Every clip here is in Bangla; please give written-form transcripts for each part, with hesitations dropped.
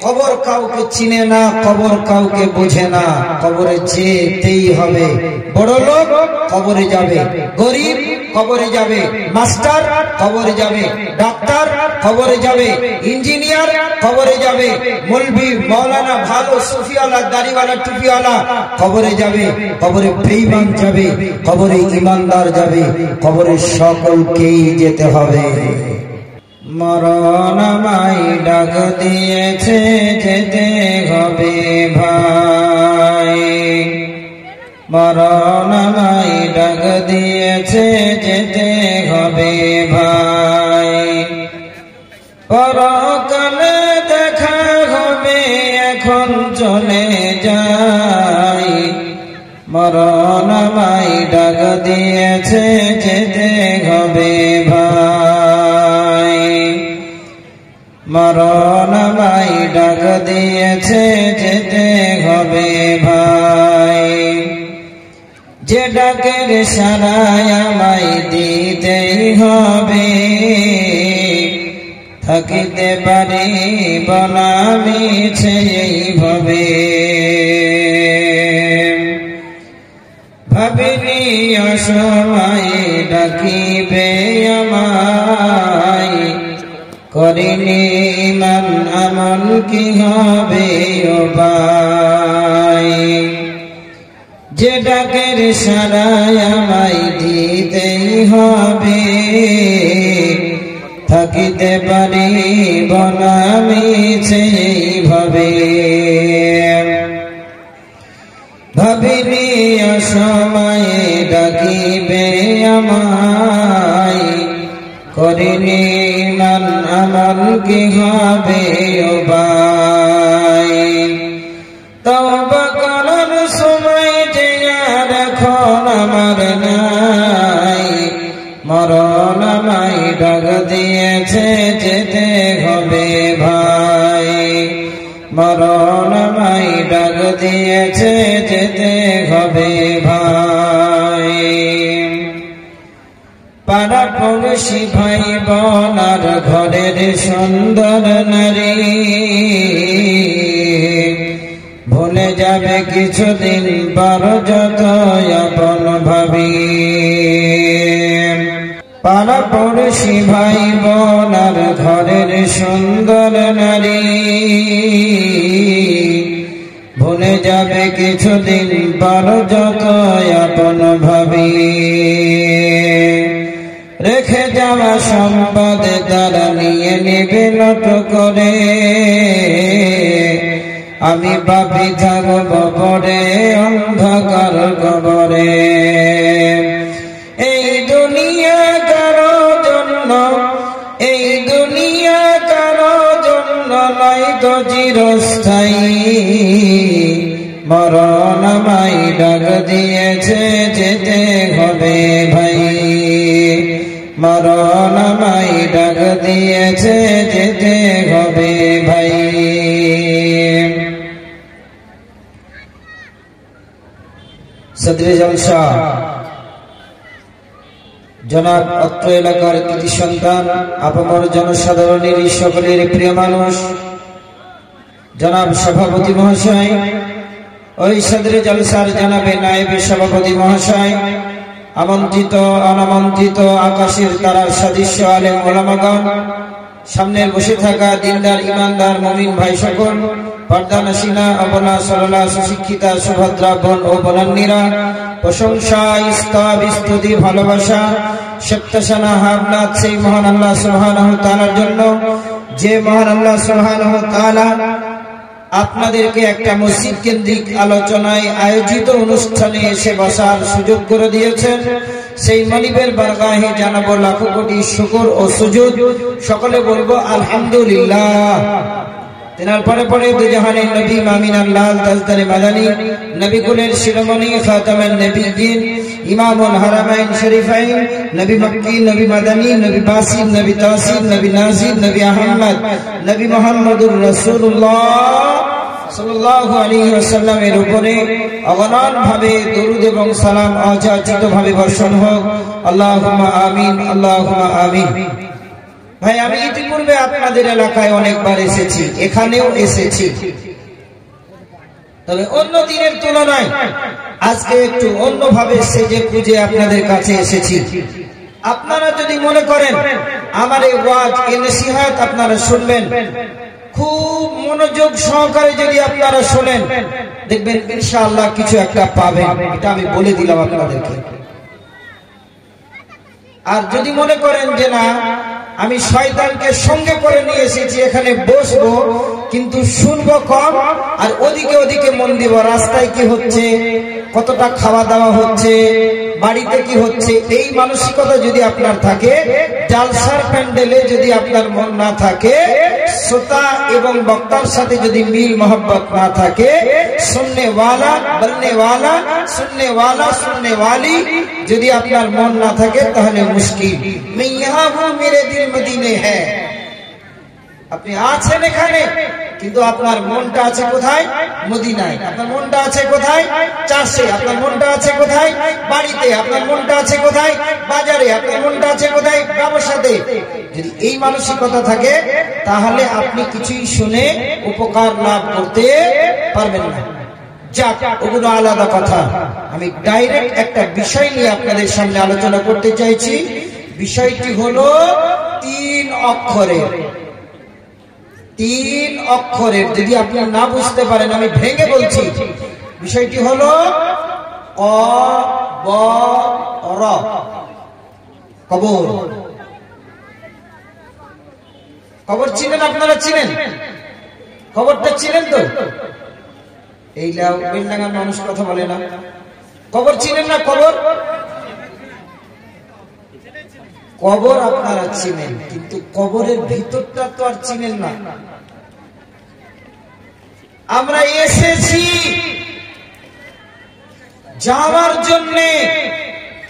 কবর কাউকে চিনে না, কবর কাউকে বোঝে না। কবরে যেতেই হবে। বড় লোক কবরে যাবে, গরিব কবরে যাবে, মাস্টার কবরে যাবে, ডাক্তার কবরে যাবে, ইঞ্জিনিয়ার কবরে যাবে, মৌলভী মৌলানা ভালো সুফিওয়ালা দাড়িওয়ালা টুপিওয়ালা কবরে যাবে, কবরে বেঈমান যাবে, কবরে ঈমানদার যাবে, কবরে সকলকেই যেতে হবে। মরণ আমায় ডাক দিয়েছে, যেতে হবে ভাই। মরণ আমায় ডাক দিয়েছে, যেতে হবে ভাই। পরকালে দেখা হবে, এখন চলে যাই। মরণ আমায় ডাক দিয়েছে, যেতে হবে ভাই। মরণ আমায় ডাক দিয়েছে, যেতে হবে ভাই। যে ডাকের সাড়ায় আমায় দিতেই হবে, থাকিতে পারি বলা মিছে এইভাবে। ভাবিনি অসময়ে ডাকিবে আমায়, করিনি ঈমান আমল কি হবে ও ভাই। যে ডাকের সাড়ায় আমায় দিতেই হবে, থাকিতে পারি বলা মিছে এইভাবে। ভাবিনি অসময়ে ডাকিবে আমায়, করিনি ঈমান আমল কি হবে ও ভাই। তওবা করার সময় যে আর এখন আমার নাই। মরণ আমায় ডাক দিয়েছে, যেতে হবে ভাই। মরণ আমায় ডাক দিয়েছে, যেতে হবে ভাই। পাড়া পড়শি ভাই বোনার ঘরের সুন্দর নারী, ভুলে যাবে কিছুদিন পর যত আপন ভাবি। পাড়া পড়শি ভাই বোনার ঘরের সুন্দর নারী, ভুলে যাবে কিছুদিন পর যত আপন ভাবি। রেখে যাওয়া সম্পদ তারা নিয়ে নেবে নত করে, আমি পাপী থাকব পরে অন্ধকার কবরে। এই দুনিয়া কারো জন্য, এই দুনিয়া কারো জন্য নয় তো চিরস্থায়ী। মরণ আমায় ডাক দিয়েছে, যেতে হবে ভাই। মরণ আমায় ডাক দিয়েছে, যেতে হবে ভাই। সদরে জলসা জনাব অত্র এলাকার কৃতি সন্তান, আপামর জনসাধারণের সকলের প্রিয় মানুষ জনাব সভাপতি মহাশয়, ওই সদরে জলসার জনাবে নায়েবে সভাপতি মহাশয়, আমন্ত্রিত অনামন্ত্রিত আকাশের তারার সদস্য আলেম ওলামাগণ, সামনে বসে থাকা দিনদার ইমানদার মুমিন ভাই সকল, পর্দানসীনা অবলা সরলা সুশিক্ষিতা সুভদ্রা বোন ও বোনান্নীরা, প্রশংসা ইস্তাব স্তুতি ভালোবাসা সত্যসানা হাবনাথ সেই মহান আল্লাহ সুবহানাহু ওয়া তাআলার জন্য, যে মহান আল্লাহ সুবহানাহু ওয়া তাআলা আপনাদেরকে একটা মসজিদ কেন্দ্রিক আলোচনায় আয়োজিত অনুষ্ঠানে এসে বসার সুযোগ করে দিয়েছেন। সেই মনিবের বারগাহে জানাবো লাখো কোটি শুকর ও সুজুদ। সকলে বলবো আলহামদুলিল্লাহ। তেনার পরে পরে দুজাহানের নবী মামিনার লাল তাজদারে মাদানী, নবী কুলের শিরোমণি খাতামের নবীদ্দিন, ইমামুল হারামাইন শরীফাইন, নবী মক্কি, নবী মাদানী, নবী বাসির, নবী তাসির, নবী নাজির, নবী আহমদ, নবী মুহাম্মদুর রাসূলুল্লাহ সাল্লাল্লাহু আলাইহি ওয়াসাল্লামের উপরে অগণন ভাবে দরুদ এবং সালাম অযাচিত ভাবে বর্ষণ হোক। আল্লাহুম্মা আমিন, আল্লাহুম্মা আমিন। ভাই আমি ইতিপূর্বে আপনাদের এলাকায় অনেকবার এসেছি, এখানেও এসেছি, তবে অন্য দিনের তুলনায় আজকে একটু অন্যভাবে সেজে গুজে আপনাদের কাছে এসেছি। আপনারা যদি মনে করেন আমার এই ওয়াজ এই নসিহত আপনারা শুনবেন, খুব মনোযোগ সহকারে যদি আপনারা শোনেন, দেখবেন ইনশাআল্লাহ কিছু একটা পাবেন, এটা আমি বলে দিলাম আপনাদেরকে। আর যদি মনে করেন যে না আমি শয়তানকে সঙ্গে করে নিয়ে এসেছি, এখানে বসবো কিন্তু শুনবো কম আর ওদিকে ওদিকে মন দিব, রাস্তায় কি হচ্ছে, কতটা খাওয়া দাওয়া হচ্ছে, বাড়িতে কি হচ্ছে, এই মানসিকতা যদি আপনার থাকে, জালসার প্যান্ডেলে যদি আপনার মন না থাকে, শ্রোতা এবং বক্তার সাথে যদি মিল মোহব্বত না থাকে, শুননে ওয়ালা বলনে ওয়ালা শুননে ওয়ালা শুননে ওয়ালি যদি আপনার মন না থাকে, তাহলে মুশকিল। मैं यहाँ हूँ, मेरे दिल मदीने है। আপনি আছেন এখানে কিন্তু আপনার মনটা আছে কোথায়? মদিনায়। আপনার মনটা আছে কোথায়? চাষে। আপনার মনটা আছে কোথায়? বাড়িতে। আপনার মনটা আছে কোথায়? বাজারে। আপনার মনটা আছে কোথায়? ব্যবসাতে। যদি এই মানসিকতা থাকে তাহলে আপনি কিছুই শুনে উপকার লাভ করতে পারবেন না। যাক, ওগুলো আলাদা কথা। আমি ডাইরেক্ট একটা বিষয় নিয়ে আপনাদের সামনে আলোচনা করতে চাইছি। বিষয়টি হলো 3 অক্ষরের। 3 অক্ষরের, যদি আপনি না বুঝতে পারেন আমি ভেঙে বলছি। বিষয়টি হলো কবর। কবর, কবর চিনেন আপনারা? চিনেন? কবরটা চিনেন তো? এই বেলডাঙ্গার মানুষ কথা বলে না, কবর চিনেন না? কবর, কবর আপনারা চিনেন, কিন্তু কবরের ভিতরটা তো আর চিনেন না। আমরা এসেছি যাওয়ার জন্য,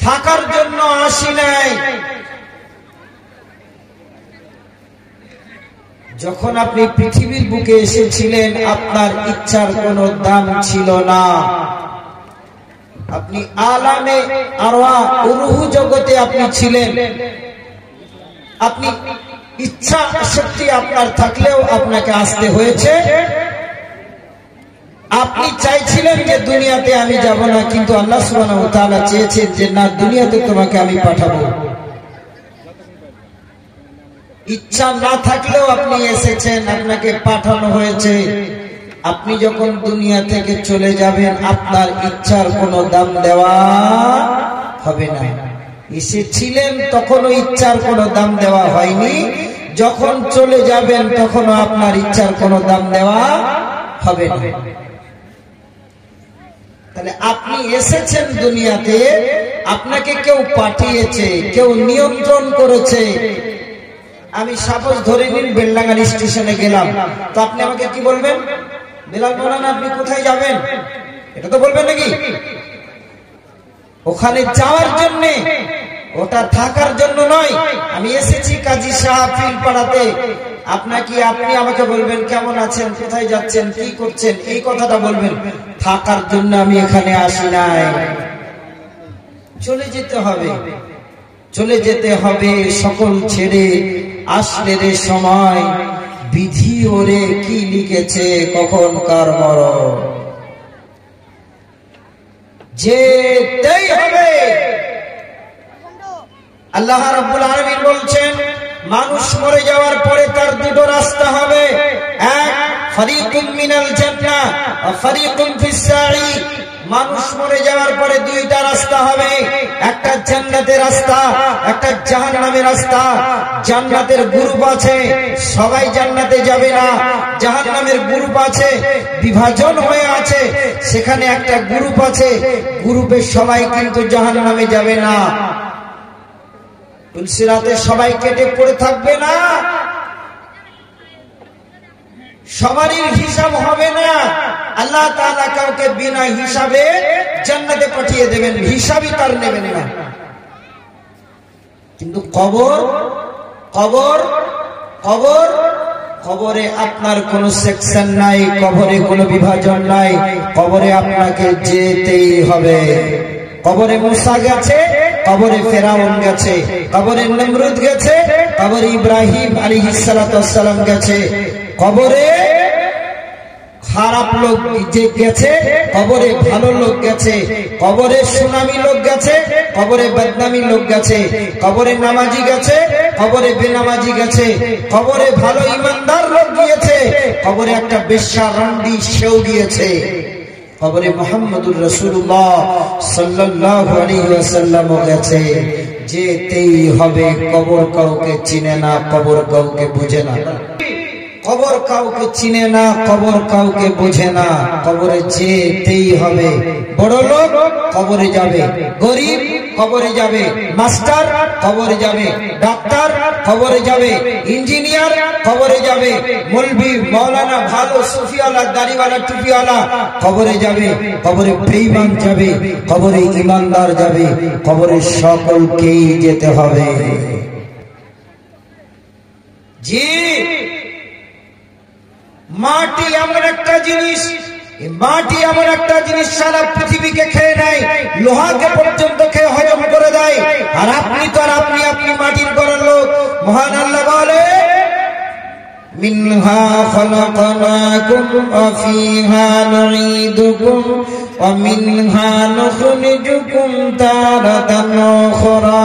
থাকার জন্য আসি নাই। যখন আপনি পৃথিবীর বুকে এসেছিলেন আপনার ইচ্ছার কোনো দাম ছিল না। আপনি আলামে আরওয়াহ রূহ জগতে আপনি ছিলেন। আপনি ইচ্ছা শক্তি আপনার থাকলেও আপনাকে আসতে হয়েছে। আপনি চাইছিলেন যে দুনিয়াতে আমি যাব না, কিন্তু আল্লাহ সুবহানাহু ওয়া তাআলা চেয়েছেন যে না, দুনিয়াতে তোমাকে আমি পাঠাবো। ইচ্ছা না থাকলেও আপনি এসেছেন, আপনাকে পাঠানো হয়েছে। আপনি যখন দুনিয়া থেকে চলে যাবেন আপনার ইচ্ছার কোনো দাম দেওয়া হবে না। এসেছিলেন তখনও ইচ্ছার কোনো দাম দেওয়া হয়নি, যখন চলে যাবেন তখনও আপনার ইচ্ছার কোনো দাম দেওয়া হবে না। তাহলে আপনি এসেছেন দুনিয়াতে, আপনাকে কেউ পাঠিয়েছে, কেউ নিয়ন্ত্রণ করেছে। আমি সাপোজ ধরে নিন বেলডাঙ্গা স্টেশনে গেলাম, তো আপনি আমাকে কি বলবেন? বেলাল মাওলানা আপনি কোথায় যাবেন, এটা তো বলবেন নাকি? ওখানে যাওয়ার জন্য, ওটা থাকার জন্য নয়। আমি এসেছি কাজী সাহেব ফিলপাড়াতে, আপনি আমাকে বলবেন কেমন আছেন, কোথায় যাচ্ছেন, কি করছেন, এই কথাটা বলবেন। থাকার জন্য আমি এখানে আসি নাই। চলে যেতে হবে, চলে যেতে হবে সকল ছেড়ে। আসলে রে সময়, বিধি ওরে কি লিখেছে, কখন কার মরণ। যেতেই হবে। আল্লাহ রাব্বুল আলামিন বলছেন মানুষ মরে যাওয়ার পরে তার দুটো রাস্তা হবে, এক ফারিকুম মিনাল জান্নাহ ওয়া ফারিকুম ফিস সাঈর। মানুষ মরে যাওয়ার পরে দুইটা রাস্তা হবে, একটা জান্নাতের রাস্তা, একটা জাহান্নামের রাস্তা। জান্নাতের গ্রুপ আছে, সবাই জান্নাতে যাবে না। জাহান্নামের গ্রুপ আছে, বিভাজন হয়ে আছে, সেখানে একটা গ্রুপ আছে, গ্রুপের সবাই কিন্তু জাহান্নামে যাবে না। সিরাতে সবাই কেটে পড়ে থাকবে না, সবারই হিসাব হবে না। আল্লাহ তাআলা কাউকে বিনা হিসাবে জান্নাতে পাঠিয়ে দেবেন, হিসাবই তার নেবেন না। কিন্তু কবর, কবর, কবর, কবরে আপনার কোনো সেকশন নাই, কবরে কোনো বিভাজন নাই, কবরে আপনাকে যেতেই হবে। কবরে মুসা গেছে, কবরে ফেরাউন গেছে, কবরে নমরুদ গেছে, কবরে ইব্রাহিম আলাইহিস সালাতু ওয়াস সালাম গেছে, কবরে খারাপ লোক গেছে, কবরে ভালো লোক গেছে, কবরে সুনামি লোক গেছে, কবরে বদনামি লোক গেছে, কবরে নামাজি গেছে, কবরে বেনামাজি গেছে, কবরে ভালো ইমানদার লোক গিয়েছে, কবরে একটা বেশ্যা রন্ডি সেও গিয়েছে, কবরে মুহাম্মদুর রাসূলুল্লাহ সাল্লাল্লাহু আলাইহি ওয়াসাল্লাম গেছে। যেতেই হবে। কবর কাউকে চিনে না, কবর কাউকে বুঝে না, কবর কাউকে চিনে না, কবর কাউকে বোঝে না, কবরে যেতেই হবে। বড় লোক কবরে যাবে, গরিব কবরে যাবে, মাস্টার কবরে যাবে, ডাক্তার কবরে যাবে, ইঞ্জিনিয়ার কবরে যাবে, মৌলভী মাওলানা ভালো সুফিওয়ালা দাড়িওয়ালা টুপিওয়ালা কবরে যাবে, কবরে বেঈমান যাবে, কবরে ইমানদার যাবে, কবরে সকলকেই যেতে হবে। জি, মাটি এমন একটা জিনিস, মাটি এমন একটা জিনিস সারা পৃথিবীকে খেয়ে নেয়, লোহাকে পর্যন্ত খেয়ে হজম করে দেয়। আর আপনি তো আর আপনি মাটির ঘরের লোক। মহান আল্লাহ বলে, মিনহা খলাকনাকুম ওয়া ফিহা নুঈদুকুম ওয়া মিনহা নুখরিজুকুম তারাতান উখরা।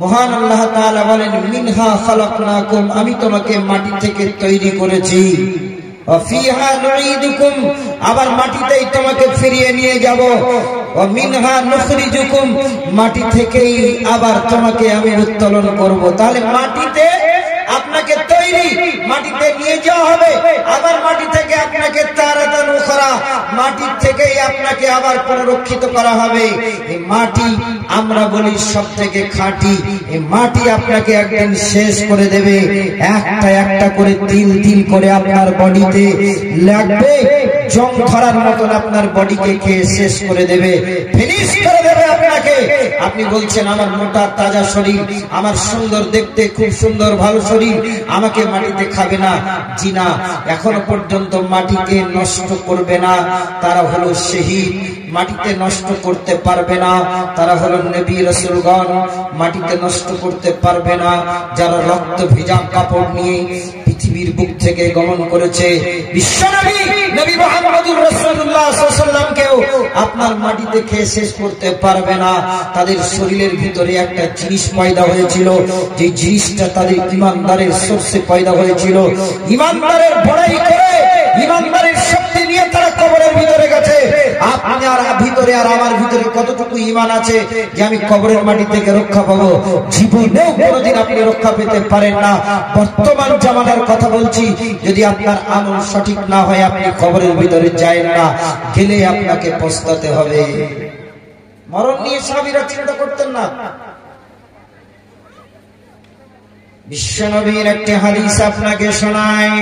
মহান আল্লাহ তাআলা বলেন, মিনহা খালাকনাকুম, আমি তোমাকে মাটি থেকে তৈরি করেছি, ওয়া ফিহা নুঈদুকুম, আবার মাটিতেই তোমাকে ফিরিয়ে নিয়ে যাব, ওয়া মিনহা নুখরিজুকুম, মাটি থেকেই আবার তোমাকে আমি উত্তোলন করব। তাহলে মাটিতে আপনাকে তৈরি, মাটিতে নিয়ে যাওয়া হবে, আবার মাটি থেকে আপনাকে তারাতান উখরা, মাটি থেকেই আপনাকে আবার পুনরুত্থিত করা হবে। এই মাটি আমরা বলি সব থেকে খাঁটি, এই মাটি আপনাকে একদিন শেষ করে দেবে। একটা একটা করে তিল তিল করে আপনার বডিতে লাগবে, জং ধরার মতন আপনার বডিকে খেয়ে শেষ করে দেবে, ফিনিশ করে দেবে আপনাকে। আপনি বলছেন আমার মোটা তাজা শরীর, আমার সুন্দর দেখতে খুব সুন্দর ভালো শরীর, আমাকে মাটিতে খাবে না। জি না, এখনো পর্যন্ত মাটিকে নষ্ট করবে না তারা হলো শহীদ, মাটিতে নষ্ট করতে পারবে না তারা হলো নবী রাসূলগণ, মাটিতে নষ্ট করতে পারবে না যারা রক্ত ভেজা কাপড় নিয়ে পৃথিবীর বুক থেকে গমন করেছে। বিশ্বনবী নবী মুহাম্মদুর রাসূলুল্লাহ সাল্লাল্লাহু আলাইহি ওয়াসাল্লামকেও আপনার মাটিতে খেয়ে শেষ করতে পারবে না। তাদের শরীরের ভিতরে একটা জিনিস পয়দা হয়েছিল, যে জিনিসটা তাদের ইমানদারের সোর্সে পয়দা হয়েছিল। ইমানদারের বড়াই করে, ইমানদারের শক্তি নিয়ে তারা কবরের ভিতরে গেছে। আপনার ভিতরে আর আমার ভিতরে কতটুকু ঈমান আছে যে আমি কবরের মাটি থেকে রক্ষা পাবো? জীবনেও কোনোদিন আপনি রক্ষা পেতে পারেন না। বর্তমান জামানার কথা বলছি, যদি আপনার আমল সঠিক না হয় আপনি কবরের ভিতরে যায়েন না, গেলে আপনাকে পস্তাতে হবে। মরণ নিয়ে সাহাবীরা চিন্তা করতেন না। বিশ্বনবীর একটি হাদিস আপনাকে শোনায়।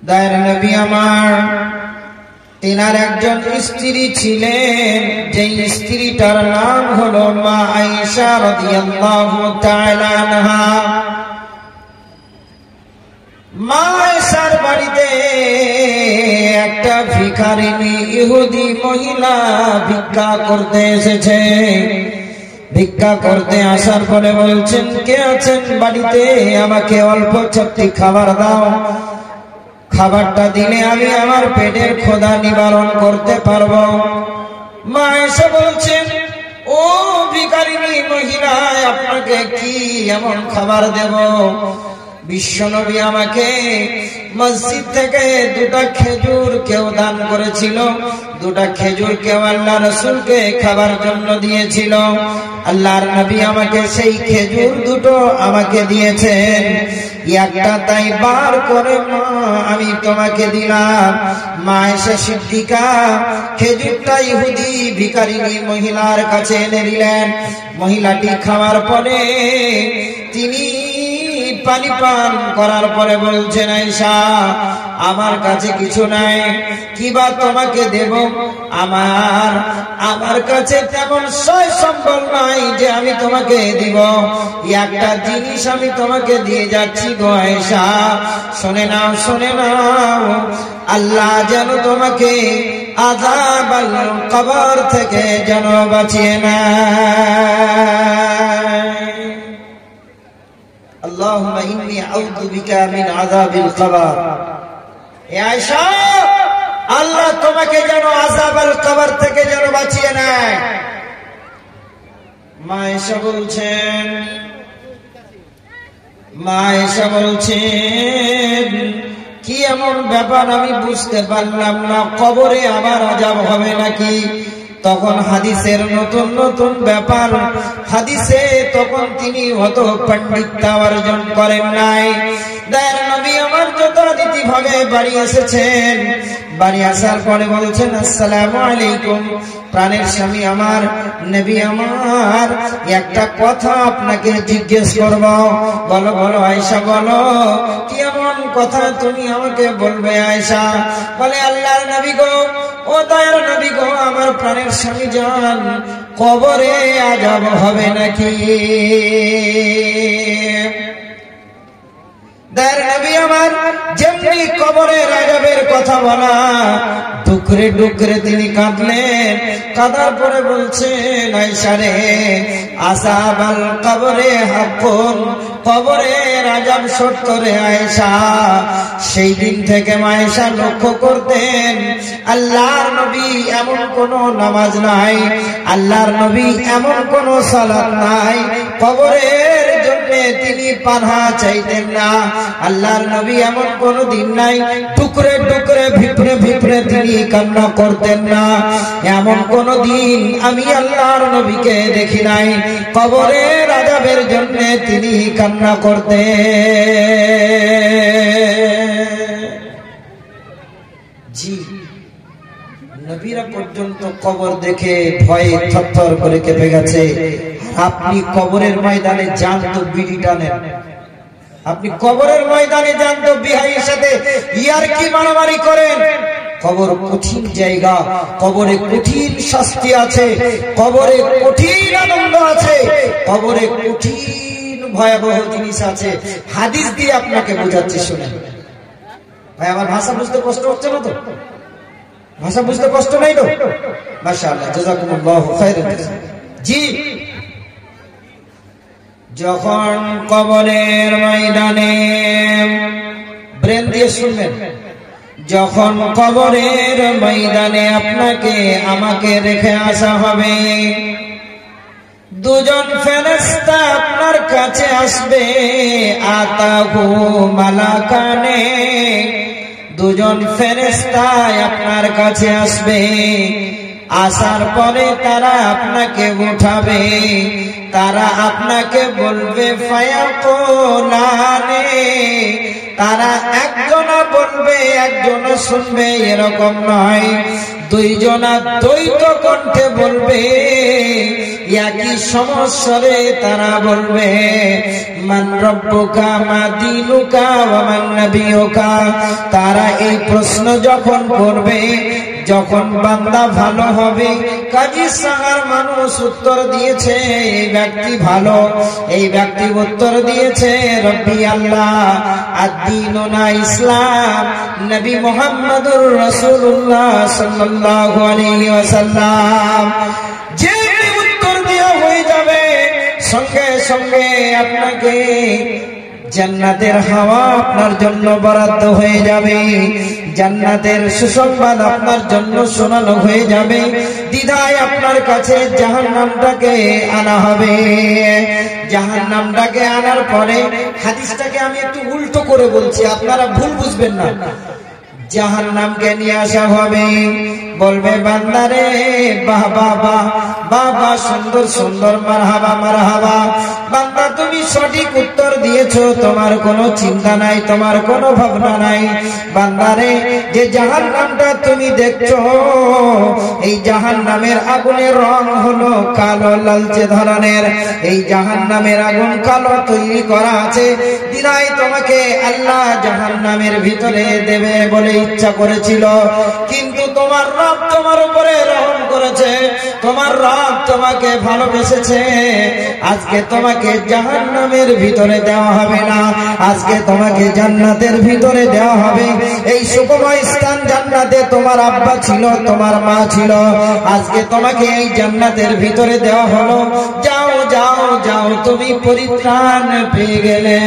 দয়ার নবী আমার, তিনার একজন স্ত্রী ছিলেন, যে স্ত্রীটার নাম হলো মা আয়েশা রাদিয়াল্লাহু তাআলা আনহা। মা আয়েশার বাড়িতে একটা ভিখারিনী ইহুদি মহিলা ভিক্ষা করতে এসেছে। ভিক্ষা করতে আসার পরে বলছেন, কে আছেন বাড়িতে, আমাকে অল্প ছোট্টি খাবার দাও, খাবারটা দিলে আমি আমার পেটের ক্ষুধা নিবারণ করতে পারবো। মা এসে বলছেন, ও ভিখারিনী মহিলা, আপনাকে কি এমন খাবার দেব? বিশ্বনবী আমাকে মসজিদ থেকে দুটা খেজুর কেউ দান করেছিল, দুটা খেজুর কেউ আল্লাহ রাসূলকে খাবার জন্য দিয়েছিল। আল্লাহর নবী আমাকে সেই খেজুর দুটো আমাকে দিয়েছেন, একটা তাই বার করে মা আমি তোমাকে দিলাম। মা এসে সিদ্দিকা খেজুরটা ইহুদি ভিখারিনী মহিলার কাছে এনে দিলেন। মহিলাটি খাওয়ার পরে তিনি পানি পান করার পরে বলছেন, আয়েশা আমার কাছে কিছু নাই, কিবা তোমাকে দেব, আমার কাছে তেমন সয় সম্বল নাই যে আমি তোমাকে দিব। একটা জিনিস আমি তোমাকে দিয়ে যাচ্ছি গো আয়েশা, শুনে নাও শুনে নাও, আল্লাহ যেন তোমাকে আযাবাল কবর থেকে যেন বাঁচিয়ে নেয়। আল্লাহুম্মা ইন্নী আউযু বিকা মিন আযাবিল কবর। এ আয়েশা, আল্লাহ তোমাকে যেন আযাবাল কবর থেকে যেন বাঁচিয়ে নেয়। মা আয়েশা বলছেন কি এমন ব্যাপার আমি বুঝতে পারলাম না, কবরে আবার আযাব হবে নাকি? তখন হাদিসের নতুন নতুন ব্যাপার, হাদিসে তখন তিনি অত পণ্ডিত অর্জন করেন নাই। দয়ার নবী আমার যথারীতি ভাবে বাড়ি এসেছেন, বাড়ি আসার পরে বলছেন আসসালামু আলাইকুম, প্রাণের স্বামী আমার, নবী আমার, একটা কথা আপনাকে জিজ্ঞেস করব। বলো বলো আয়েশা বলো, কি এমন কথা তুমি আমাকে বলবে আয়েশা? বলে আল্লাহর নবী গো, ও দয়ার নবী গো, আমার প্রাণের স্বামী জান, কবরে আযাব হবে নাকি? দয়ার নবী আমার যেমনি কবরের আযাবের কথা বলা, ডুকরে ডুকরে তিনি কাঁদলেন। কাঁদার পরে বলছেন আয়েশা রে, আযাবাল কবরে হাক্কুন, কবরের আযাব সত্য রে আয়েশা। সেই দিন থেকে আয়েশা লক্ষ্য করতেন আল্লাহর নবী এমন কোন নামাজ নাই, আল্লাহর নবী এমন কোন সালাত নাই, কবরের জন্য তিনি পানাহ চাইতেন না। আল্লাহর নবী এমন কোন দিন নাই টুকরে টুকরে ভিপড়ে ভিপড়ে তিনি কান্না করতেন না। এমন কোন দিন আমি আল্লাহর নবীকে দেখি নাই কবরের আযাবের জন্য তিনি কান্না করতেন। জি, নবীরা পর্যন্ত কবর দেখে ভয়ে থরথর করে কেঁপে গেছে। আপনি কবরের ময়দানে যান তো বিড়ি টানেন, আপনি কবরের ময়দানে যান তো বিহাইয়ের সাথে ইয়ারকি মারামারি করেন। কবর কঠিন জায়গা, কবরে কঠিন শাস্তি আছে, কবরে কঠিন আনন্দ আছে, কবরে কঠিন ভয়াবহ জিনিস আছে। হাদিস দিয়ে আপনাকে বোঝাচ্ছি, শুনেন ভাই। আমার ভাষা বুঝতে কষ্ট হচ্ছে না তো? ভাষা বুঝতে কষ্ট নাই তো? মাশাআল্লাহ, জাযাকুমুল্লাহু খাইরান। জি, যখন কবরের ময়দানে, ব্রেন দিয়ে শুনবেন, যখন কবরের ময়দানে আপনাকে আমাকে রেখে আসা হবে, দুজন ফেরেশতা আপনার কাছে আসবে। আতাহু মালাকানে, দুজন ফেরেশতা আপনার কাছে আসবে। আসার পরে তারা আপনাকে উঠাবে, তারা আপনাকে বলবে ফায়াকুলানে, তারা একজনা বলবে একজনা শুনবে, এরকম নয়, দুইজনা দ্বৈত কণ্ঠে বলবে, একই সমস্বরে তারা বলবে মান রব্বুকা মা দীনুকা ওয়া মান নবিয়ুকা। তারা এই প্রশ্ন যখন করবে, যখন বান্দা ভালো হবে, কাজী সাগার মানুষ উত্তর দিয়েছে এই ব্যক্তি ভালো, এই ব্যক্তি উত্তর দিয়েছে রব্বি আল্লাহ, আদ-দীনুনা ইসলাম, নবী মুহাম্মদুর রাসূলুল্লাহ সাল্লাল্লাহু আলাইহি ওয়াসাল্লাম। যে উত্তর দেওয়া হয়ে যাবে, সঙ্গে সঙ্গে আপনাকে জান্নাতের হাওয়া আপনার জন্য বরাদ্দ হয়ে যাবে, জান্নাতের সুসংবাদ আপনার জন্য শোনানো হয়ে যাবে। দ্বিধায় আপনার কাছে জাহান্নামটাকে আনা হবে। জাহান্নামটাকে আনার পরে, হাদিসটাকে আমি একটু উল্টো করে বলছি, আপনারা ভুল বুঝবেন না। জাহান্নামকে নিয়ে আসা হবে, বলবে বান্দারে বাহ বাহ বাহ বাহ বাহ, সুন্দর সুন্দর, মারহাবা মারহাবা, বান্দা তুমি সঠিক উত্তর দিয়েছো, তোমার কোনো চিন্তা নাই, তোমার কোনো ভাবনা নাই। বান্দারে যে জাহান্নামটা তুমি দেখছো, এই জাহান্নামের আগুনের রং হলো কালো লালচে ধরনের। এই জাহান্নামের আগুন কালো তৈরি করা আছে, দিনাই তোমাকে আল্লাহ জাহান্নামের ভিতরে দেবে বলে ইচ্ছা করেছিল, কিন্তু তোমার রব তোমার উপরে রহম করেছে, তোমার রব তোমাকে ভালোবেসেছে। আজকে তোমাকে জাহান্নামের ভিতরে দেওয়া হবে না, আজকে তোমাকে জান্নাতের ভিতরে দেওয়া হবে। এই সুখময় স্থান জান্নাতে তোমার আব্বা ছিল, তোমার মা ছিল, আজকে তোমাকে এই জান্নাতের ভিতরে দেওয়া হলো। যাও যাও যাও, তুমি পরিত্রাণ পেয়ে গেলে।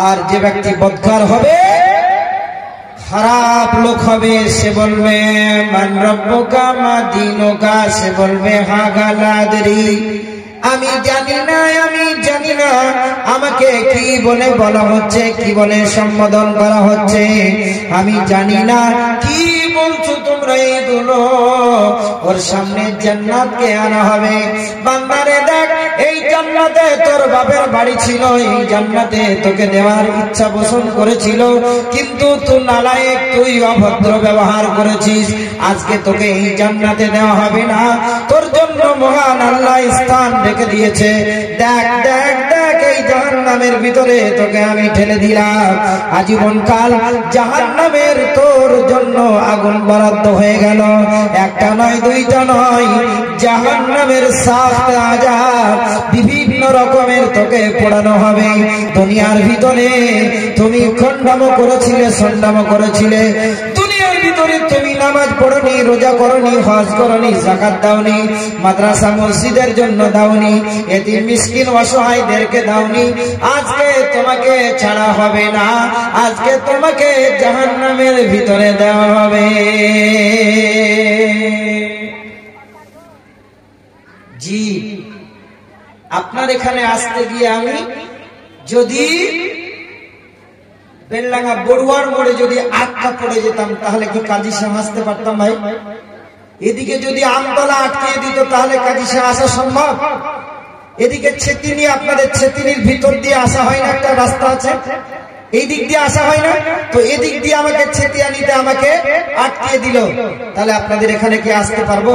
আর যে ব্যক্তি বদকার হবে, খারাপ লোক হবে, সে বলবে মান রব্বুকা মা দীনুকা, সে বলবে হা গালাদরি, আমি জানি না, আমি জানি না আমাকে কি বলে বলা হচ্ছে, কি বলে সম্বোধন করা হচ্ছে, আমি জানি না কি বলছো তোমরা এইগুলো। ওর সামনে জান্নাতকে আনা হবে। বান্দারে দেখ, এই জান্নাতে তোর বাপের বাড়ি ছিল, এই জান্নাতে তোকে দেওয়ার ইচ্ছা পোষণ করেছিল, কিন্তু তুই নালায়েক, তুই অভদ্র ব্যবহার করেছিস, আজকে তোকে এই জান্নাতে দেওয়া হবে না। তোর জন্য মহান আল্লাহ স্থান রেখে দিয়েছে। দেখ দেখ দেখ, এই জাহান্নামের ভিতরে তোকে আমি ঠেলে দিলাম, আজীবন কাল জাহান্নামের তোর জন্য আগুন বরাদ্দ হয়ে গেল। একটা নয়, দুইটা নয়, জাহান্নামের সাত আযাব বিভিন্ন রকমের তোকে পোড়ানো হবে। দুনিয়ার ভিতরে তুমি খণ্ডামো করেছিলে, সন্ডামো করেছিলে, দুনিয়ার ভিতরে তুমি নামাজ পড়নি, রোজা করনি, হজ করনি, যাকাত দাওনি, মাদ্রাসা মসজিদের জন্য দাওনি, এতিম মিসকিন অসহায়দেরকে দাওনি। আজকে তোমাকে ছাড়া হবে না, আজকে তোমাকে জাহান্নামের ভিতরে দেওয়া হবে। জি, আপনার এখানে আসতে গিয়ে আমি যদি বেলডাঙ্গা বড়ুয়ার মোড়ে যদি আটকা পড়ে যেতাম, তাহলে কি কাজী সাহেব আসতে পারতাম ভাই? এদিকে যদি আমতলা আটকে দিত, তাহলে কাজী সাহেব আসা সম্ভব? এদিকে ছেতিনি, আপনাদের ছেতিনির ভিতর দিয়ে আসা হয় না, একটা রাস্তা আছে, এই দিক দিয়ে আসা হয় না, তো এদিক দিয়ে আমাকে ছেতিয়ানিতে আমাকে আটকে দিল, তাহলে আপনাদের এখানে কি আসতে পারবো?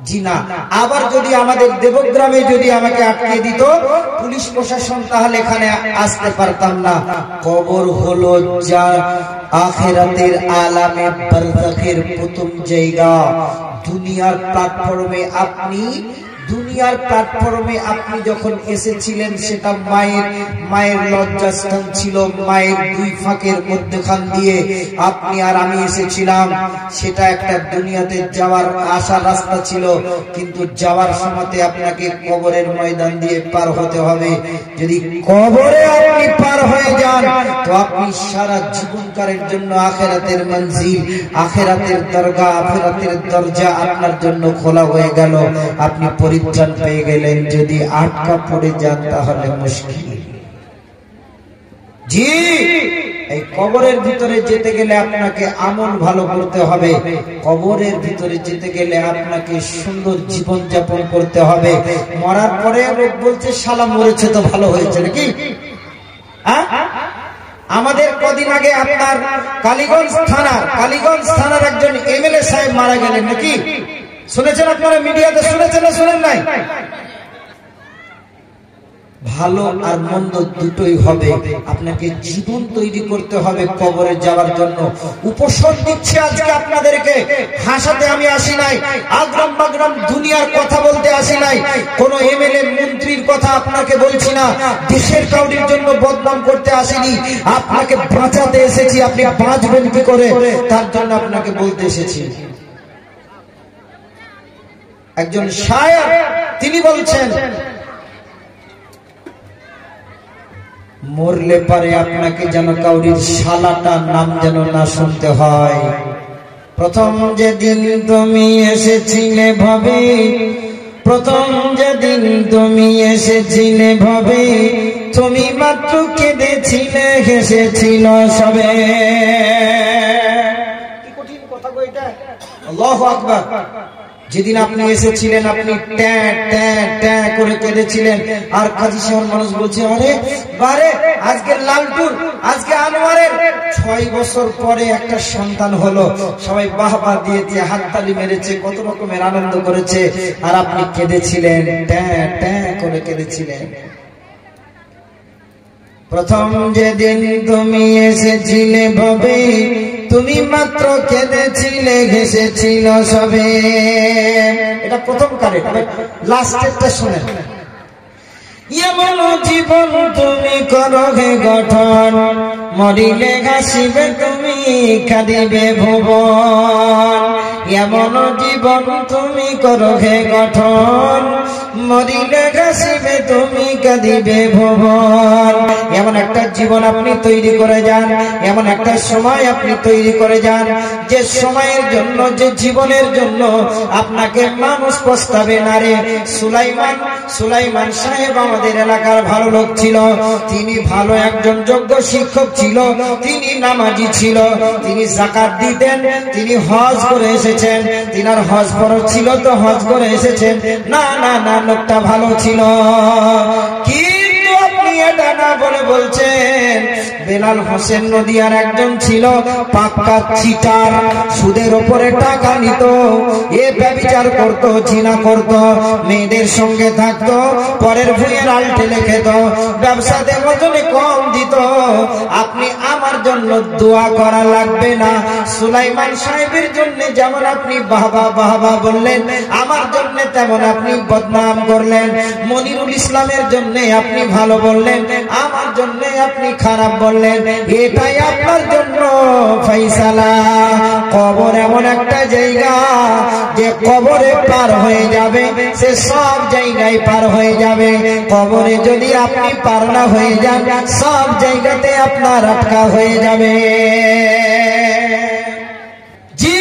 জি না। আবার যদি আমাদের দেবগ্রামে যদি আমাকে আটকে দিত পুলিশ প্রশাসন, তাহলে এখানে আসতে পারতাম না। কবর হলো যা আখিরাতের আলামে বারজাখের প্রথম জায়গা। দুনিয়ার প্ল্যাটফর্মে আপনি যখন এসেছিলেন, সেটা মায়ের লজ্জাস্থান ছিল, মায়ের দুই ফাঁকের মধ্যখান দিয়ে আপনি আর আমি এসেছিলাম, সেটা একটা দুনিয়াতে যাওয়ার আসার রাস্তা ছিল, কিন্তু যাওয়ার সময়তে আপনাকে কবরের ময়দান দিয়ে পার হতে হবে। যদি কবরে আপনি পার হয়ে যান, তো আপনি সারা জীবনকারের জন্য আখিরাতের মঞ্জিল, আখিরাতের দরগা, আখিরাতের দরজা আপনার জন্য খোলা হয়ে গেল, আপনি পরিত্রাণ পেয়ে গেলেন। যদি আটকা পড়ে যান, তাহলে মুশকিল। জি, এই কবরের ভিতরে যেতে গেলে আপনাকে আমল ভালো করতে হবে, কবরের ভিতরে যেতে গেলে আপনাকে সুন্দর জীবন যাপন করতে হবে। মরার পরে লোক বলছে শালা মরেছে তো ভালো হয়েছে নাকি? আমাদের কদিন আগে আপনার কালীগঞ্জ থানার একজন এমএলএ সাহেব মারা গেলেন নাকি? শুনেছেন আপনারা? মিডিয়াতে শুনেছেন না শুনেন নাই? ভালো আর মন্দ দুটোই হবে, আপনাকে জীবন তৈরি করতে হবে কবরে যাওয়ার জন্য। উপসর দিচ্ছে আজকে আপনাদেরকে, হাসাতে আমি আসি নাই, আগ্রাম বাগ্রাম দুনিয়ার কথা বলতে আসি নাই, কোন এমএলএ মন্ত্রীর কথা আপনাকে বলছি না, দেশের কাউরির জন্য বদনাম করতে আসিনি, আপনাকে বাঁচাতে এসেছি। আপনি বাঁচবেন কি করে, তার জন্য আপনাকে বলতে এসেছি। একজন শায়ের তিনি বলছেন, মরলে পারে আপনাকে যেন কাউরির শালাটা নাম যেন না শুনতে হয়। প্রথম যেদিন তুমি এসেছিলে ভাবে, প্রথম যেদিন তুমি এসেছিলে ভাবে, তুমি মাত্র কেঁদেছিলে, হেসেছিল সবে। কি কঠিন কথা গো এটা। আল্লাহু আকবার। যেদিন আপনি এসেছিলেন, আপনি ট্যাঁ ট্যাঁ ট্যাঁ করে কেঁদেছিলেন, আর কাজী সাহেব মানুষ বলছে, আরে বারে আজকে লালটুর, আজকে আনোয়ারের 6 বছর পরে একটা সন্তান হলো, সবাই বাহবা দিয়েছে, হাততালি মেরেছে, কত রকমের আনন্দ করেছে, আর আপনি কেঁদেছিলেন, ট্যাঁ ট্যাঁ করে কেঁদেছিলেন। প্রথম যেদিন তুমি এসেছিলে ভাবে, তুমি মাত্র কেঁদেছিলে, ঘেসেছিল সবে। এটা প্রথম কারে, লাস্টেরটা শুনেন। এমন জীবন তুমি করো হে গঠন, মরিলে হাসিবে তুমি কাঁদিবে ভুবন। এমন জীবন তুমি করো হে গঠন, মরিলে হাসিবে তুমি কাঁদিবে ভুবন। এমন একটা জীবন আপনি তৈরি করে যান, এমন একটা সময় আপনি তৈরি করে যান, যে সময়ের জন্য, যে জীবনের জন্য আপনাকে মানুষ পস্তাবে না রে। সুলাইমান সাহেব আমাদের এলাকার ভালো লোক ছিল, তিনি ভালো একজন যোগ্য শিক্ষক ছিল, তিনি নামাজি ছিল, তিনি যাকাত দিতেন, তিনি হজ করে এসেছেন, তিনার হজ ফরজ ছিল তো হজ করে এসেছেন। না না না, লোকটা ভালো ছিল, কিন্তু আপনি এটা না বলে বলছেন। বেলাল হোসেন নদিয়ার একজন ছিল, পাক্কা চিটার, সুদের উপরে টাকা নিত, এ ব্যভিচার করত, জিনা করত, মেয়েদের সঙ্গে থাকতো, পরের ভুঁইয়ের আলটেলে খেত, ব্যবসাতে ওজনে কম দিত। আপনি আমার জন্য দোয়া করা লাগবে না। সুলাইমান সাহেবের জন্য যেমন আপনি বাহবা বাহবা বললেন, আমার জন্য তেমন আপনি বদনাম করলেন। মনিরুল ইসলামের জন্য আপনি ভালো বললেন, আমার জন্য আপনি খারাপ বললেন। এটাই আপনার জন্য ফয়সালা। কবর এমন একটা জায়গা, যে কবরে পার হয়ে যাবে সে সব জায়গায় পার হয়ে যাবে। কবরে যদি আপনি পার না হয়ে যান, সব জায়গাতে আপনার আটকা হয়ে যাবে। জি,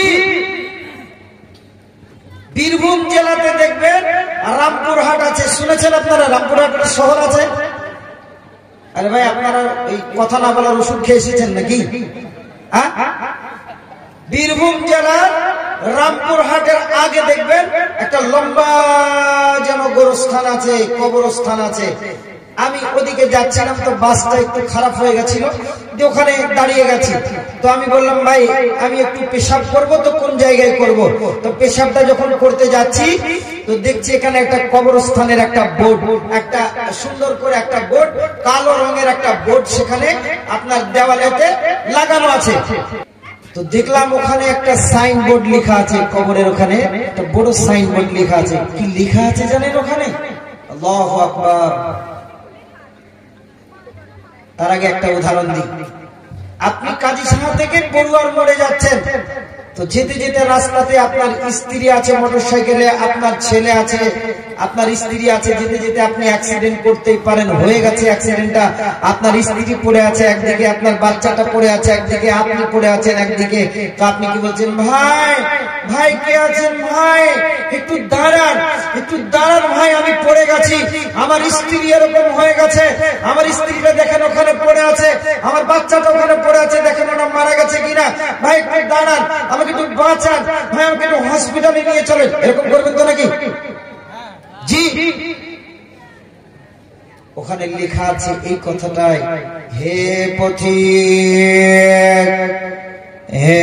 বীরভূম জেলাতে দেখবেন রামপুরহাট আছে, শুনেছেন আপনারা? রামপুরহাটের শহর আছে। আরে ভাই, আপনারা এই কথা না বলার ওষুধ খেয়ে এসেছেন নাকি? বীরভূম জেলার রামপুরহাটের আগে দেখবেন একটা লম্বা যেন গোরস্থান আছে, কবরস্থান আছে। আমি ওদিকে যাচ্ছিলাম, তো বাসটা একটু খারাপ হয়ে গেছিল, যে ওখানে দাঁড়িয়ে গেছি। তো আমি বললাম, ভাই আমি একটু পেশাব করবো, তো কোন জায়গায় করব? তো পেশাবটা যখন করতে যাচ্ছি, তো দেখছি এখানে একটা কবরস্থানের একটা বোর্ড, একটা সুন্দর করে একটা বোর্ড, কালো রঙের একটা বোর্ড সেখানে আপনার দেওয়ালেতে লাগানো আছে। তো দেখলাম ওখানে একটা সাইন বোর্ড লেখা আছে, কবরের ওখানে একটা বড় সাইন বোর্ড লেখা আছে। কি লেখা আছে জানেন ওখানে? আল্লাহু আকবার। তার আগে একটা উদাহরণ দিই। আপনি কাজীসাহা থেকে বড়ুয়ার মোড়ে যাচ্ছেন, তো যেতে যেতে রাস্তাতে আপনার স্ত্রী আছে মোটরসাইকেলে, আপনার ছেলে আছে, আপনার স্ত্রী আছে, যেতে যেতে আপনি অ্যাক্সিডেন্ট করতেই পারেন। হয়ে গেছে অ্যাক্সিডেন্টটা, আপনার স্ত্রী পড়ে আছে একদিকে, আপনার বাচ্চাটা পড়ে আছে একদিকে, আপনি পড়ে আছেন একদিকে। তো আপনি কি বলছেন? ভাই ভাই কে আছেন? ভাই একটু দাঁড়ান, একটু দাঁড়ান ভাই, আমি পড়ে গেছি, আমার স্ত্রী এরকম হয়ে গেছে, আমার স্ত্রীটা দেখেন ওখানে পড়ে আছে, আমার বাচ্চাটা ওখানে পড়ে আছে, দেখেন ওটা মারা গেছে কিনা, ভাই একটু দাঁড়ান, আমাকে একটু বাঁচান, ভাই আমাকে একটু হসপিটালে নিয়ে চলেন। এরকম করবেন তো নাকি? জি, ওখানে লেখা আছে এই কথাটাই, হে পথিক, হে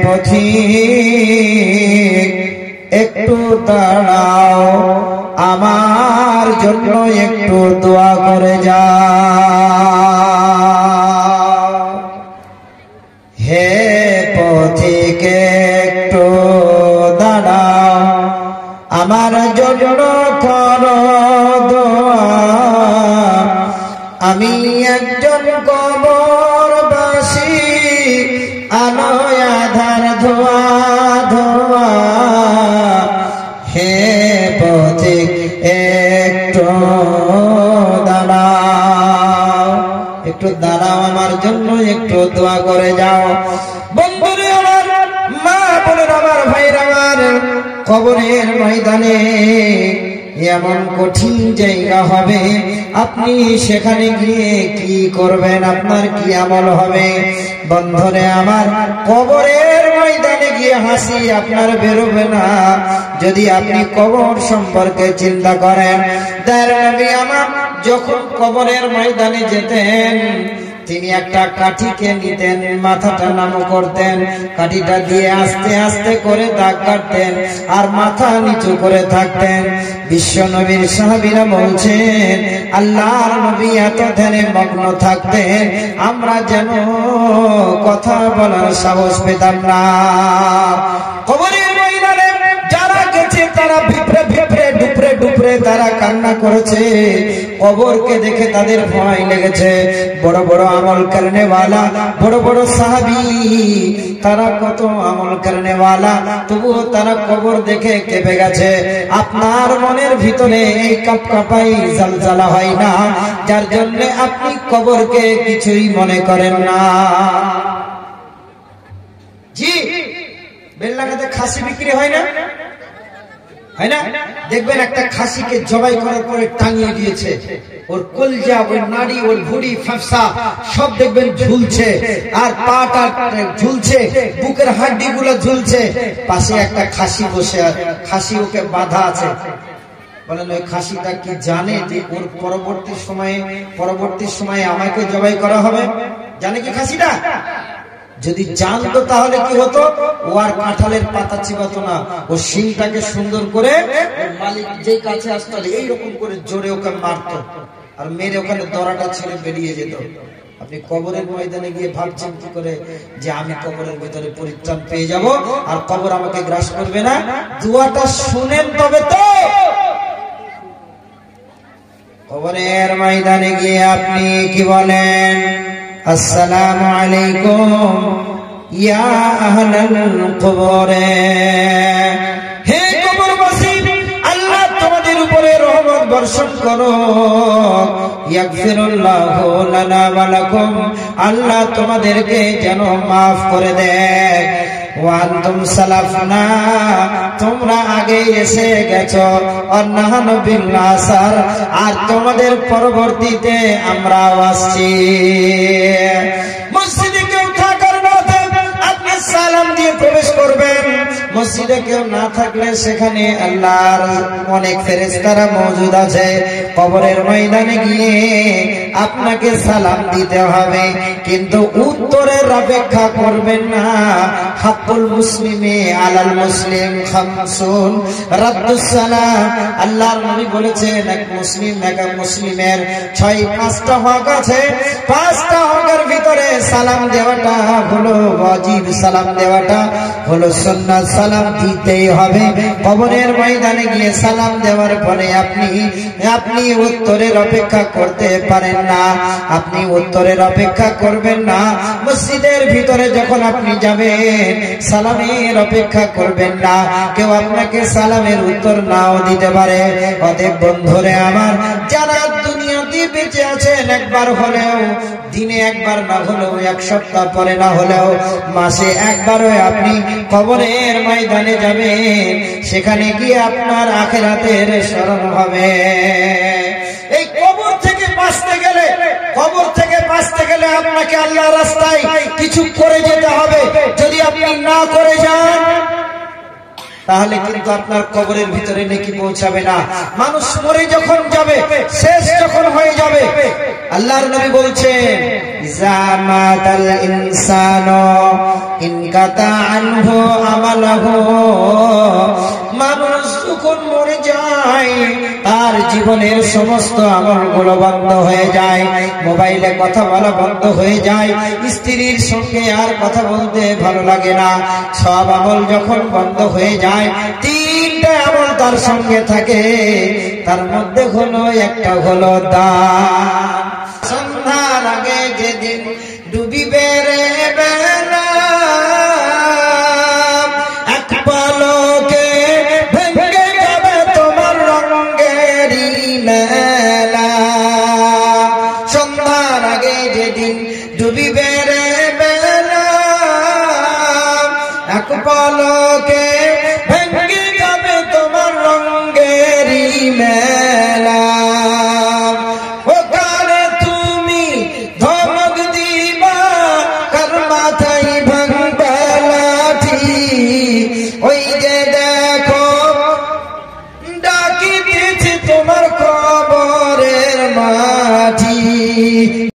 পথিক একটু দাঁড়াও, আমার জন্য একটু দোয়া করে যাও। হে পথিক একটু দাঁড়াও, আমার জন্য করো দোয়া, আমি একজন কবরবাসী, আলো আধার ধোয়া ধোয়া। হে পথিক একটু দাঁড়াও, একটু দাঁড়াও, আমার জন্য একটু দোয়া করে যাও। বন্ধুরে আমার, মা বোনের আমার, ভাইরা আমার, কবরের ময়দানে এমন কঠিন জায়গা হবে, আপনি সেখানে গিয়ে কি করবেন? আপনার কি আমল হবে? বন্ধুরে আমার, কবরের ময়দানে গিয়ে হাসি আপনার বেরোবে না যদি আপনি কবর সম্পর্কে চিন্তা করেন। তার নবী আমার যখন কবরের ময়দানে যেতেন, তিনি একটা কাঠিকে নিতেন, মাথাটা নামো করতেন, কাঠিটা দিয়ে আস্তে আস্তে করে দাগ কাটতেন, আর মাথা নিচু করে থাকতেন। বিশ্ব নবীর সাহাবীরা বলছেন, আল্লাহর নবী এত ধ্যানে মগ্ন থাকতেন, আমরা যেন কথা বলার সাহস পেতাম না। কবরের ময়দানে যারা গেছে তারা ভিপরে ভিপরে ডুপরে ডুপরে করে তারা কান্না করেছে, কবরকে দেখে তাদের ভয় লেগেছে। বড় বড় আমল করনে ওয়ালা, বড় বড় সাহাবী, তারা কত আমল করনে ওয়ালা, তবুও তারা কবর দেখে কেঁপে গেছে। আপনার মনের ভিতরে এই কাঁপাই জালজালা হয় না, যার জন্য আপনি কবরকে কিছুই মনে করেন না। জি, বেললাগাতে খাসি বিক্রি হয় না, হয় না? দেখবেন একটা খাসিকে জবাই করার পরে টাঙিয়ে দিয়েছে, ওর কলজা, ওর নাড়ি, ওর ভুঁড়ি, ফাঁসা সব দেখবেন ঝুলছে, আর পাটা ঝুলছে, বুকের হাড্ডি গুলো ঝুলছে। পাশে একটা খাসি বসে, খাসি ওকে বাঁধা আছে। বলেন ওই খাসিটা কি জানে যে ওর পরবর্তী সময়ে আমাকে জবাই করা হবে? জানে কি খাসিটা? যদি জানতো তাহলে কি হতো? ও আর কাঁঠালের পাতা চিবাতো না, ও শিংটাকে সুন্দর করে মালিক যে কাছে আসতো এইরকম করে জোরে ওকে মারতো, আর মেরে ওখানে দড়াটা ছেড়ে বেরিয়ে যেত। আপনি কবরের ময়দানে গিয়ে ভাবছেন কি করে যে আমি কবরের ভিতরে পরিত্রাণ পেয়ে যাব আর কবর আমাকে গ্রাস করবে না? দোয়াটা শুনেন তবে তো। কবরের ময়দানে গিয়ে আপনি কি বলেন? আসসালামু আলাইকুম ইয়া আহলাল কবর, হে কবরবাসী, আল্লাহ তোমাদের উপরে রহমত বর্ষণ করো। ইয়াগফিরুল্লাহু লানা ওয়া লাকুম, আল্লাহ তোমাদেরকে যেন maaf করে দেয়। ওয়া আনতুম সালাফনা, তোমরা আগে এসে গেছো। অন্নাহানু বিল আসার, আর তোমাদের পরবর্তীতে আমরা আসছি। মসজিদে কেউ থাকার না থাকলে আপনি সালাম দিয়ে প্রবেশ করবেন। মসজিদে কেউ না থাকলে সেখানে আল্লাহর অনেক ফেরেশতারা মওজুদ আছে। কবরের ময়দানে গিয়ে আপনাকে সালাম দিতে হবে, কিন্তু উত্তরের অপেক্ষা করবেন না। হাক্কুল মুসলিমে আলাল মুসলিম খামসুন রাদ্দুস সালাম, আল্লাহর নবী বলেছেন এক মুসলিমের 5টা হক আছে। 5টা হকের ভিতরে সালাম দেওয়াটা হলো ওয়াজিব, সালাম দেওয়াটা হলো সুন্নাত। সালাম দিতেই হবে। কবরের ময়দানে গিয়ে সালাম দেওয়ার পরে আপনি উত্তরের অপেক্ষা করতে পারেন না, আপনি উত্তরের অপেক্ষা করবেন না। মসজিদের ভিতরে যখন আপনি যাবেন সালামের অপেক্ষা করবেন না, কেউ আপনাকে সালামের উত্তর নাও দিতে পারে। অতএব বন্ধুরে আমার, যারা দুনিয়াতে বেঁচে আছেন, একবার হলেও দিনে, একবার না হলেও 1 সপ্তাহ পরে না হলেও মাসে একবারও আপনি কবরের ময়দানে যাবেন। সেখানে গিয়ে আপনার আখিরাতের স্মরণ হবে। এই কবর থেকে বাঁচতে গেলে আপনাকে আল্লাহর রাস্তায় কিছু করে যেতে হবে। যদি আপনি না করে যান তাহলে কিন্তু আপনার কবরের ভিতরে নেকি পৌঁছাবে না। মানুষ মরে যখন যাবে, শেষ যখন হয়ে যাবে, আল্লাহর নবী বলছেন ইজা মাতাল ইনসানু ইনকাতা আনহু আমালহু, মানুষ যখন মরে যায় তার জীবনের সমস্ত আমলগুলো বন্ধ হয়ে যায়। মোবাইলে কথা বলা বন্ধ হয়ে যায়, স্ত্রীর সঙ্গে আর কথা বলতে ভালো লাগে না। সব আমল যখন বন্ধ হয়ে যায়, 3টা আমল তার সঙ্গে থাকে, তার মধ্যে হলো একটা হলো দান। সন্ধ্যার আগে যেদিন ডুবিবে রে বেলা, এক পলকে ভেঙে যাবে তোমার রঙেরই মেলা। সন্ধ্যার আগে যেদিন ডুবিবে রে বেলা, এক পলকে ভেঙে যাবে তোমার রঙেরই মেলা। ওখানে তুমি ধমক দিবা, কার মাথায় ভাঙবে লাঠি। ওই যে দেখো ডাকি দিয়েছে তোমার কবরের মাটি।